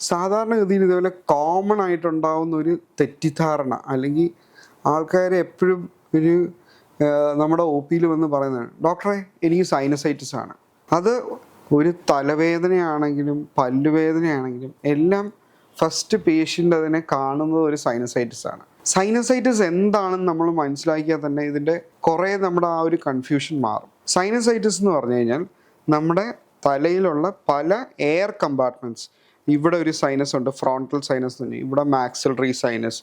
സാധാരണഗതിയിൽ ഇതുപോലെ കോമൺ ആയിട്ടുണ്ടാവുന്ന ഒരു തെറ്റിദ്ധാരണ അല്ലെങ്കിൽ ആൾക്കാർ എപ്പോഴും ഒരു നമ്മുടെ ഒ പിയിൽ വന്ന് പറയുന്നത്, ഡോക്ടറെ എനിക്ക് സൈനസൈറ്റിസ് ആണ്. അത് ഒരു തലവേദനയാണെങ്കിലും പല്ലുവേദനയാണെങ്കിലും എല്ലാം ഫസ്റ്റ് പേഷ്യൻ്റ് അതിനെ കാണുന്നത് ഒരു സൈനസൈറ്റിസ് ആണ്. സൈനസൈറ്റിസ് എന്താണെന്ന് നമ്മൾ മനസ്സിലാക്കിയാൽ തന്നെ ഇതിൻ്റെ കുറേ നമ്മുടെ ആ ഒരു കൺഫ്യൂഷൻ മാറും. സൈനസൈറ്റിസ് എന്ന് പറഞ്ഞു കഴിഞ്ഞാൽ നമ്മുടെ തലയിലുള്ള പല എയർ കമ്പാർട്ട്മെൻറ്റ്സ്, ഇവിടെ ഒരു സൈനസ് ഉണ്ട്, ഫ്രോണ്ടൽ സൈനസ് തന്നെ, ഇവിടെ മാക്സിലറി സൈനസ്,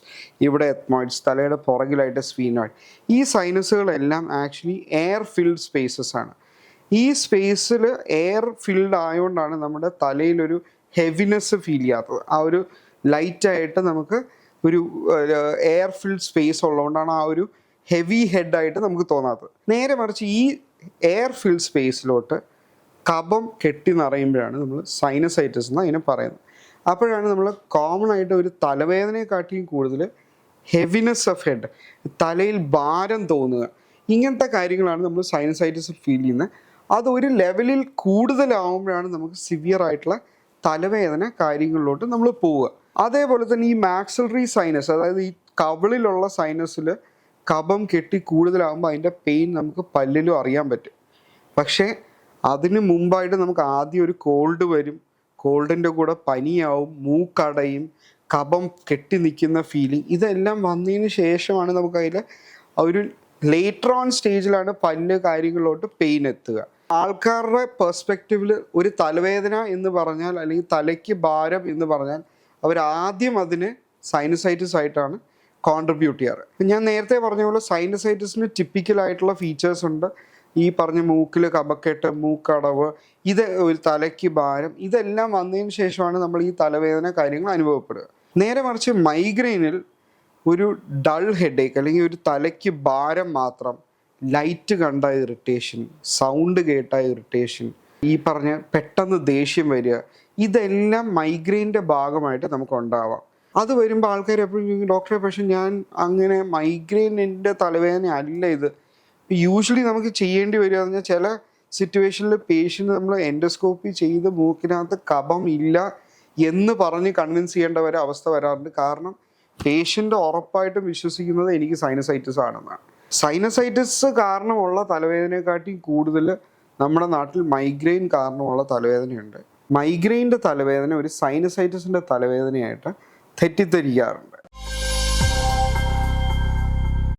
ഇവിടെ എത്മോയിഡ്സ്, തലയുടെ പുറകിലായിട്ട് സ്ഫീനോയിഡ്. ഈ സൈനസുകളെല്ലാം ആക്ച്വലി എയർ ഫിൽഡ് സ്പേസസ് ആണ്. ഈ സ്പേസിൽ എയർ ഫിൽഡ് ആയതുകൊണ്ടാണ് നമ്മുടെ തലയിലൊരു ഹെവിനെസ് ഫീൽ ചെയ്യാത്തത്. ആ ഒരു ലൈറ്റായിട്ട് നമുക്ക് ഒരു എയർ ഫിൽഡ് സ്പേസ് ഉള്ളതുകൊണ്ടാണ് ആ ഒരു ഹെവി ഹെഡായിട്ട് നമുക്ക് തോന്നാത്തത്. നേരെ മറിച്ച് ഈ എയർ ഫിൽഡ് സ്പേസിലോട്ട് കഫം കെട്ടി നിറയുമ്പോഴാണ് നമ്മൾ സൈനസൈറ്റിസ് എന്ന് അതിനെ പറയുന്നത്. അപ്പോഴാണ് നമ്മൾ കോമൺ ആയിട്ട് ഒരു തലവേദനയെക്കാട്ടിയും കൂടുതൽ ഹെവിനെസ് ഓഫ് ഹെഡ്, തലയിൽ ഭാരം തോന്നുക, ഇങ്ങനത്തെ കാര്യങ്ങളാണ് നമ്മൾ സൈനസൈറ്റിസ് ഫീൽ ചെയ്യുന്നത്. അതൊരു ലെവലിൽ കൂടുതലാവുമ്പോഴാണ് നമുക്ക് സിവിയർ ആയിട്ടുള്ള തലവേദന കാര്യങ്ങളിലോട്ട് നമ്മൾ പോവുക. അതേപോലെ തന്നെ ഈ മാക്സിലറി സൈനസ്, അതായത് ഈ കവിളിലുള്ള സൈനസിൽ കഫം കെട്ടി കൂടുതലാകുമ്പോൾ അതിൻ്റെ പെയിൻ നമുക്ക് പല്ലിലും അറിയാൻ പറ്റും. പക്ഷേ അതിന് മുമ്പായിട്ട് നമുക്ക് ആദ്യം ഒരു കോൾഡ് വരും, കോൾഡിൻ്റെ കൂടെ പനിയാവും, മൂക്കടയും, കഫം കെട്ടി നിൽക്കുന്ന ഫീലിംഗ്, ഇതെല്ലാം വന്നതിന് ശേഷമാണ് നമുക്ക് അതിൽ ഒരു ലേറ്റർ ഓൺ സ്റ്റേജിലാണ് പല്ല് കാര്യങ്ങളിലോട്ട് പെയിൻ എത്തുക. ആൾക്കാരുടെ പെർസ്പെക്റ്റീവിൽ ഒരു തലവേദന എന്ന് പറഞ്ഞാൽ അല്ലെങ്കിൽ തലയ്ക്ക് ഭാരം എന്ന് പറഞ്ഞാൽ അവരാദ്യം അതിന് സൈനസൈറ്റിസ് ആയിട്ടാണ് കോൺട്രിബ്യൂട്ട് ചെയ്യാറ്. ഞാൻ നേരത്തെ പറഞ്ഞ പോലെ സൈനസൈറ്റിസിന് ടിപ്പിക്കലായിട്ടുള്ള ഫീച്ചേഴ്സ് ഉണ്ട്. ഈ പറഞ്ഞ മൂക്കിൽ കഫക്കെട്ട്, മൂക്കടവ്, ഇത് ഒരു തലയ്ക്ക് ഭാരം, ഇതെല്ലാം വന്നതിന് ശേഷമാണ് നമ്മൾ ഈ തലവേദന കാര്യങ്ങൾ അനുഭവപ്പെടുക. നേരെ മറിച്ച് മൈഗ്രെയിനിൽ ഒരു ഡൾ ഹെഡേക്ക് അല്ലെങ്കിൽ ഒരു തലയ്ക്ക് ഭാരം മാത്രം, ലൈറ്റ് കണ്ട ഇറിറ്റേഷൻ, സൗണ്ട് കേട്ട ഇറിറ്റേഷൻ, ഈ പറഞ്ഞ പെട്ടെന്ന് ദേഷ്യം വരിക, ഇതെല്ലാം മൈഗ്രെയിൻ്റെ ഭാഗമായിട്ട് നമുക്ക് ഉണ്ടാവാം. അത് വരുമ്പോൾ ആൾക്കാർ എപ്പോഴും ചോദിക്കും, ഡോക്ടറെ പക്ഷെ ഞാൻ അങ്ങനെ മൈഗ്രെയിനിൻ്റെ തലവേദന അല്ല ഇത്. യൂഷ്വലി നമുക്ക് ചെയ്യേണ്ടി വരിക എന്ന് പറഞ്ഞാൽ ചില സിറ്റുവേഷനിൽ പേഷ്യൻ്റ് നമ്മൾ എൻഡോസ്കോപ്പി ചെയ്ത് മൂക്കിനകത്ത് കഫം ഇല്ല എന്ന് പറഞ്ഞ് കൺവിൻസ് ചെയ്യേണ്ട ഒരു അവസ്ഥ വരാറുണ്ട്. കാരണം പേഷ്യൻ്റ് ഉറപ്പായിട്ടും വിശ്വസിക്കുന്നത് എനിക്ക് സൈനസൈറ്റിസ് ആണെന്നാണ്. സൈനസൈറ്റിസ് കാരണമുള്ള തലവേദനയെക്കാട്ടി കൂടുതൽ നമ്മുടെ നാട്ടിൽ മൈഗ്രെയിൻ കാരണമുള്ള തലവേദനയുണ്ട്. മൈഗ്രെയിൻ്റെ തലവേദന ഒരു സൈനസൈറ്റിസിൻ്റെ തലവേദനയായിട്ട് തെറ്റിദ്ധരിക്കാറുണ്ട്.